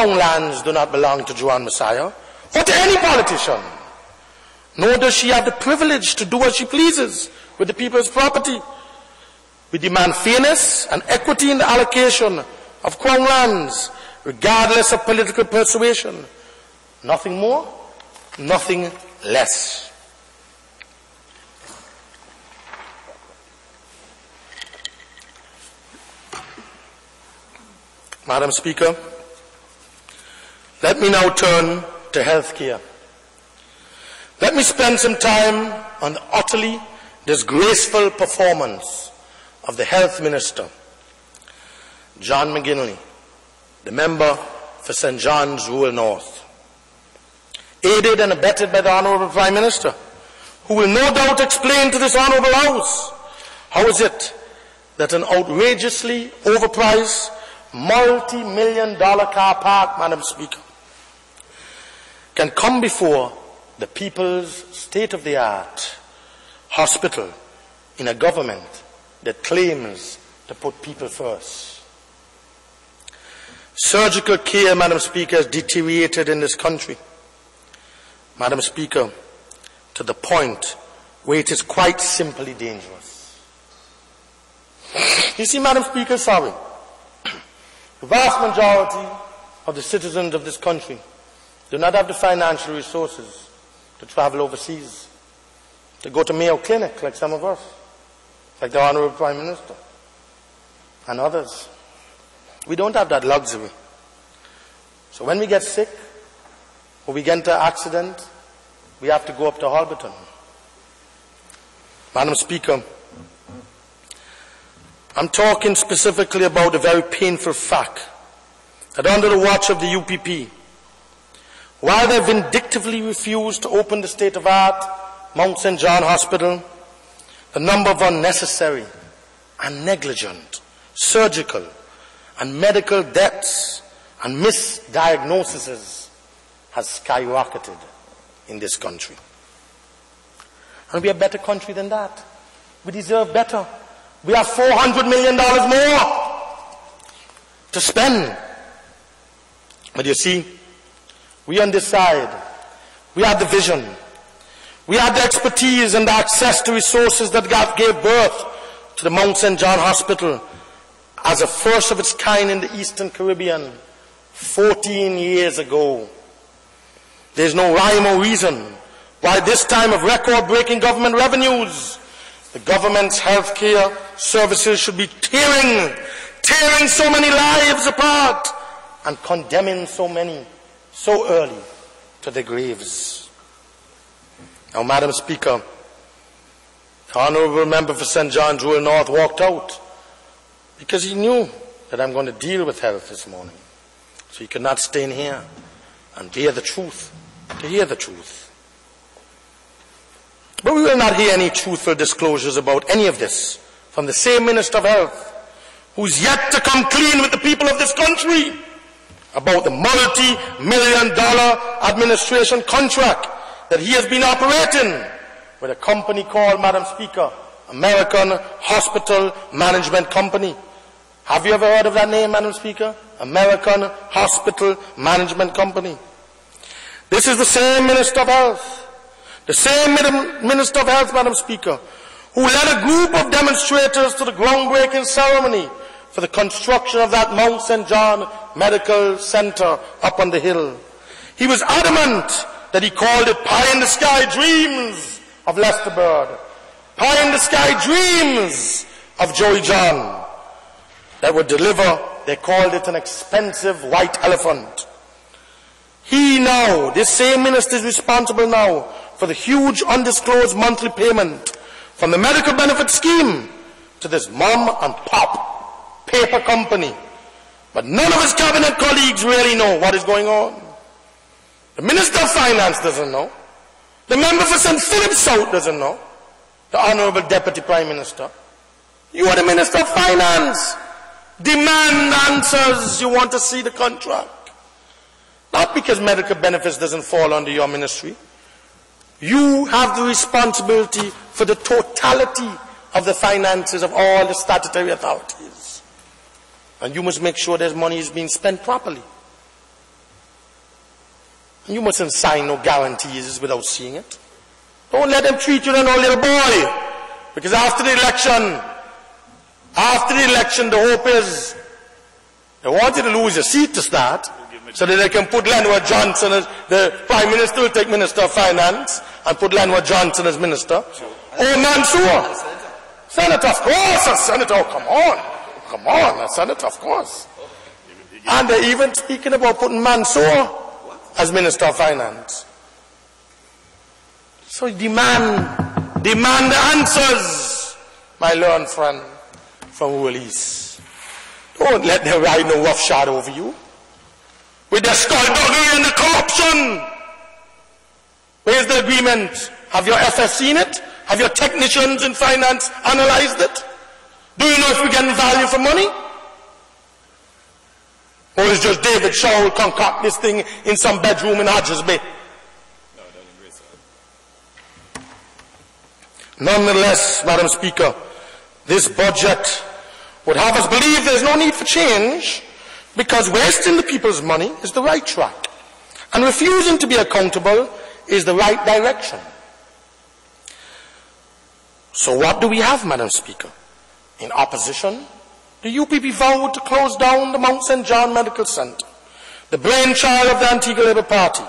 Crown lands do not belong to Joanne Messiah or to any politician. Nor does she have the privilege to do as she pleases with the people's property. We demand fairness and equity in the allocation of Crown lands, regardless of political persuasion. Nothing more, nothing less. Madam Speaker, let me now turn to health care. Let me spend some time on the utterly disgraceful performance of the Health Minister, John McGinley, the member for St. John's Rural North, aided and abetted by the Honourable Prime Minister, who will no doubt explain to this Honourable House how is it that an outrageously overpriced multi-million-dollar car park, Madam Speaker, can come before the people's state-of-the-art hospital in a government that claims to put people first. Surgical care, Madam Speaker, has deteriorated in this country, Madam Speaker, to the point where it is quite simply dangerous. You see, Madam Speaker, sorry, the vast majority of the citizens of this country do not have the financial resources to travel overseas, to go to Mayo Clinic like some of us, like the Honourable Prime Minister and others. We don't have that luxury. So when we get sick or we get into an accident, we have to go up to Halberton. Madam Speaker, I'm talking specifically about the very painful fact that under the watch of the UPP, while they vindictively refused to open the state-of-the-art Mount St. John Hospital, the number of unnecessary and negligent surgical and medical deaths and misdiagnoses has skyrocketed in this country. And we are a better country than that. We deserve better. We have $400 million more to spend. But you see, we on this side, we have the vision, we have the expertise and the access to resources that God gave birth to the Mount St. John Hospital as a first of its kind in the Eastern Caribbean 14 years ago. There's no rhyme or reason why this time of record-breaking government revenues, the government's health care services should be tearing so many lives apart and condemning so many so early to their graves. Now, Madam Speaker, the Honourable Member for St. John's Rural North walked out because he knew that I'm going to deal with health this morning. So he could not stay in here and bear the truth, to hear the truth. But we will not hear any truthful disclosures about any of this from the same Minister of Health who's yet to come clean with the people of this country about the multi-million-dollar administration contract that he has been operating with a company called, Madam Speaker, American Hospital Management Company. Have you ever heard of that name, Madam Speaker? American Hospital Management Company. This is the same Minister of Health, the same Minister of Health, Madam Speaker, who led a group of demonstrators to the groundbreaking ceremony for the construction of that Mount St. John Medical Center up on the hill. He was adamant that he called it pie-in-the-sky dreams of Lester Bird, pie-in-the-sky dreams of Joey John that would deliver, they called it an expensive white elephant. He now, this same minister is responsible now for the huge undisclosed monthly payment from the medical benefit scheme to this mom and pop paper company. But none of his cabinet colleagues really know what is going on. The Minister of Finance doesn't know. The member for St. Philip's South doesn't know. The Honourable Deputy Prime Minister. You are the Minister of Finance. Demand answers. You want to see the contract. Not because medical benefits doesn't fall under your ministry. You have the responsibility for the totality of the finances of all the statutory authorities. And you must make sure that money is being spent properly. You mustn't sign no guarantees without seeing it. Don't let them treat you like no little boy. Because after the election, the hope is they want you to lose your seat to start, so that they can put Lenward Johnson as the Prime Minister, will take Minister of Finance, and put Lenward Johnson as Minister. Oh, Mansour. Senator, of course, a senator. Oh, come on, a senator, of course. And they're even speaking about putting Mansour as Minister of Finance. So demand the answers, my learned friend from Woolies. Don't let them ride no roughshod over you with their skullduggery and the corruption. Where's the agreement? Have your FS seen it? Have your technicians in finance analyzed it? Do you know if we're getting value for money? Or is just David Shaw will concoct this thing in some bedroom in Hodges Bay? No, it doesn't agree, sir. Nonetheless, Madam Speaker, this budget would have us believe there's no need for change because wasting the people's money is the right track and refusing to be accountable is the right direction. So what do we have, Madam Speaker? In opposition, the UPP vowed to close down the Mount St. John Medical Center, the brainchild of the Antigua Labour Party.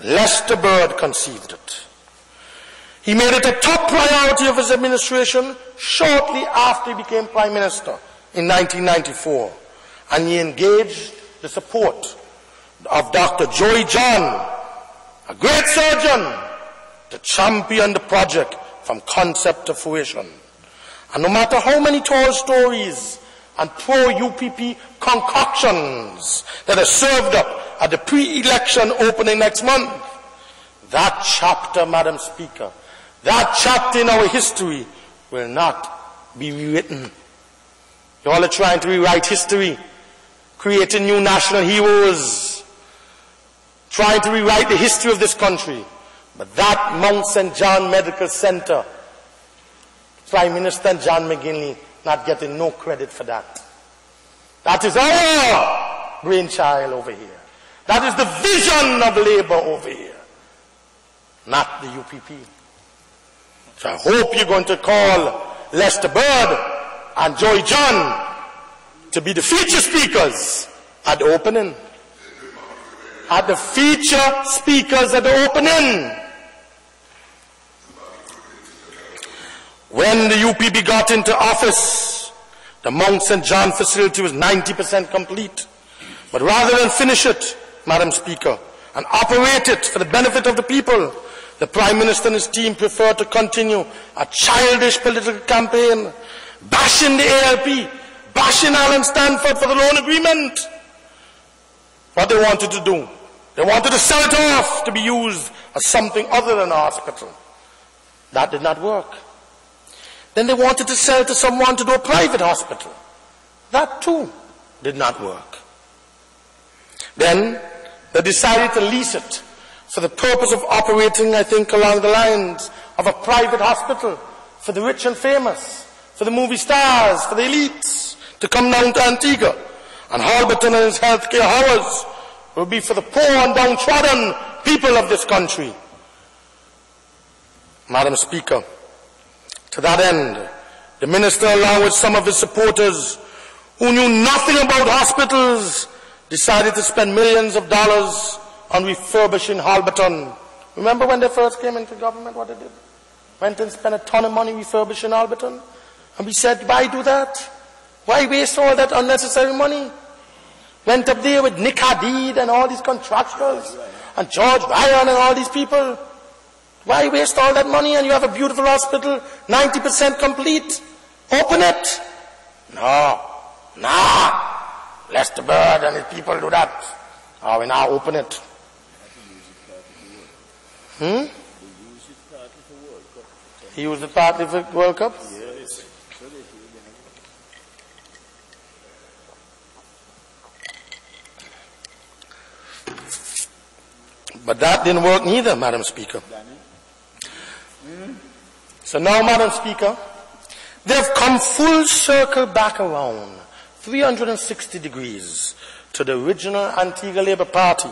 Lester Bird conceived it. He made it a top priority of his administration shortly after he became Prime Minister in 1994, and he engaged the support of Dr. Joy John, a great surgeon, to champion the project from concept to fruition. And no matter how many tall stories and pro-UPP concoctions that are served up at the pre-election opening next month, that chapter, Madam Speaker, that chapter in our history will not be rewritten. You all are trying to rewrite history, creating new national heroes, trying to rewrite the history of this country. But that Mount St. John Medical Center, Prime Minister John McGinley not getting no credit for that. That is our brainchild over here. That is the vision of Labour over here, not the UPP. So I hope you're going to call Lester Bird and Joy John to be the feature speakers at the opening. At the feature speakers at the opening. When the UPP got into office, the Mount St. John facility was 90% complete. But rather than finish it, Madam Speaker, and operate it for the benefit of the people, the Prime Minister and his team preferred to continue a childish political campaign, bashing the ALP, bashing Alan Stanford for the loan agreement. What they wanted to do, they wanted to sell it off to be used as something other than a hospital. That did not work. Then they wanted to sell to someone to do a private hospital. That too did not work. Then they decided to lease it for the purpose of operating, I think, along the lines of a private hospital for the rich and famous, for the movie stars, for the elites, to come down to Antigua. And Halberton and his healthcare horrors will be for the poor and downtrodden people of this country. Madam Speaker, to that end, the Minister, along with some of his supporters who knew nothing about hospitals, decided to spend millions of dollars on refurbishing Halberton. Remember when they first came into government, what they did? Went and spent a ton of money refurbishing Halberton. And we said, why do that? Why waste all that unnecessary money? Went up there with Nick Hadid and all these contractors, and George Ryan and all these people. Why waste all that money and you have a beautiful hospital, 90% complete? Open it. No. Lester Bird and his people do that. Oh, we now open it. He used it partly for World Cup? Yes. But that didn't work neither, Madam Speaker. So now, Madam Speaker, they've come full circle back around, 360 degrees, to the original Antigua Labour Party